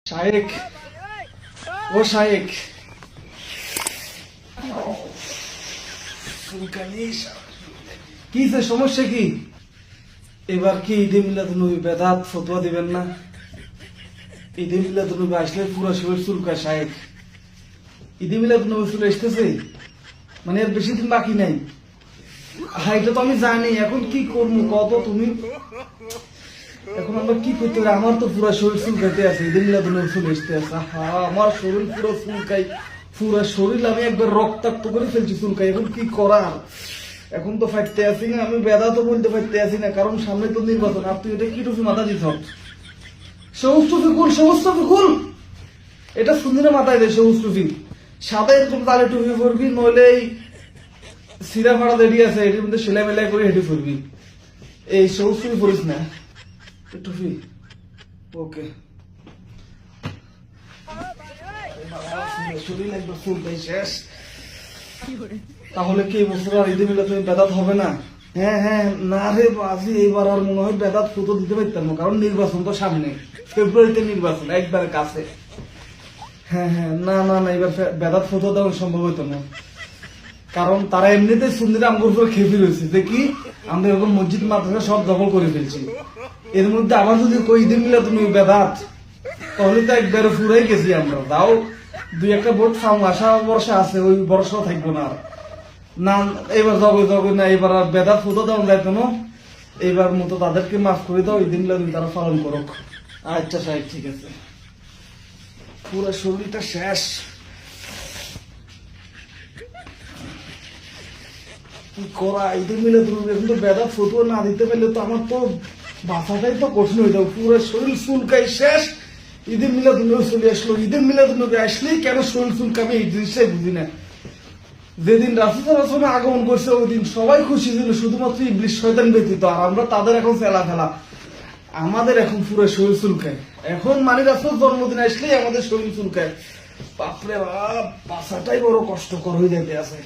শায়েক, ও শায়েক, কি যে সমস্যা কি? এবার কি ঈদে মিলাদুন্নবী বেদাত ফতোয়া দিবেন না? ঈদে মিলাদুন্নবী আসলে পুরো শরীর চুলকায় শায়েক। ঈদে মিলাদুন্নবী চলে আসতেছে, মানে এর বেশি দিন বাকি নাই। হ্যাঁ, এটা তো আমি জানি। এখন কি করবো কত তুমি? এখন আমরা কি করতে পারি? আমার তো পুরো শরীর চুলকাইতে আছে, ঈদে মিলাদুন্নবী চলে আসতে আছে। আমার শরীর পুরো চুলকাই, পুরো শরীর আমি একবার রক্তাক্ত করে ফেলছি চুলকাই। এখন কি করার? এখন তো ফাইতে আছি না, আমি বেদা তো বলতে ফাইতে আছি না, কারণ সামনে তো নির্বাচন। আর তুই এটা কি টুপি মাথা দিছ? সবুজ টুপি খুল, সবুজ টুপি খুল। এটা সুন্দর মাথায় দেয় সবুজ টুপি। সাদা এরকম তালে টুপি পরবি, নইলে এই সিরা ফাড়া দেরি আছে, এটির মধ্যে সেলাই মেলাই করে হেঁটে পরবি। এই সবুজ টুপি পরিস না, টুপি। ওকে, শরীর একবার চুলকাই শেষ। তাহলে কি বছর আর ঈদে মিলাদ তুমি বেদাত হবে না? হ্যাঁ হ্যাঁ, না রে বাজি, এইবার আর মনে হয় বেদাত ফুটো দিতে পারতাম না, কারণ নির্বাচন তো সামনে, ফেব্রুয়ারিতে নির্বাচন একবারে কাছে। হ্যাঁ হ্যাঁ, না না না, এবার বেদাত ফুটো দেওয়া সম্ভব হইতো না, কারণ তারা এমনিতে সুন্দর আমগুর উপরে খেপে রয়েছে যে কি আমরা এরকম মসজিদ মাদ্রাসা সব দখল করে ফেলছি। এর মধ্যে আবার যদি কই ঈদে মিলাদ তুমি বেদাত, তাহলে তো একবারে ফুরাই গেছি আমরা। তাও দুই একটা ভোট ফার্ম আসা বর্ষা আছে, ওই বর্ষাও থাকবো না। না এবার যাবো যাবো না, এবার আর বেদাত ফুটো দেওয়া যাইতো না। এইবার মতো তাদেরকে মাফ করে দাও, ঈদ মিলাদ তারা পালন করুক। আচ্ছা সাহেব, ঠিক আছে। পুরো শরীরটা শেষ। কি করা? ঈদে মিলাদ এখন তো বেদাত ফুটো না দিতে পারলে তো আমার তো বাঁচাটাই তো কঠিন হয়ে যাবে। পুরো শরীর চুলকাই শেষ। ঈদে মিলাদ চলে আসলো, ঈদে মিলাদ আসলেই কেন শরীর চুলকাবে এই জিনিসটাই বুঝি না। যেদিন রাসূল আগমন করছে ওই দিন সবাই খুশি ছিল, শুধুমাত্র ইবলিস শয়তান ব্যতীত। আর আমরা তাদের এখন ফেলা ফেলা, আমাদের এখন পুরো শরীর চুলকায়। এখন মানে রাসূল জন্মদিন আসলেই আমাদের শরীর চুলকায়। বাপরে বাপ, বাঁচাটাই বড় কষ্টকর হয়ে যেতে আছে।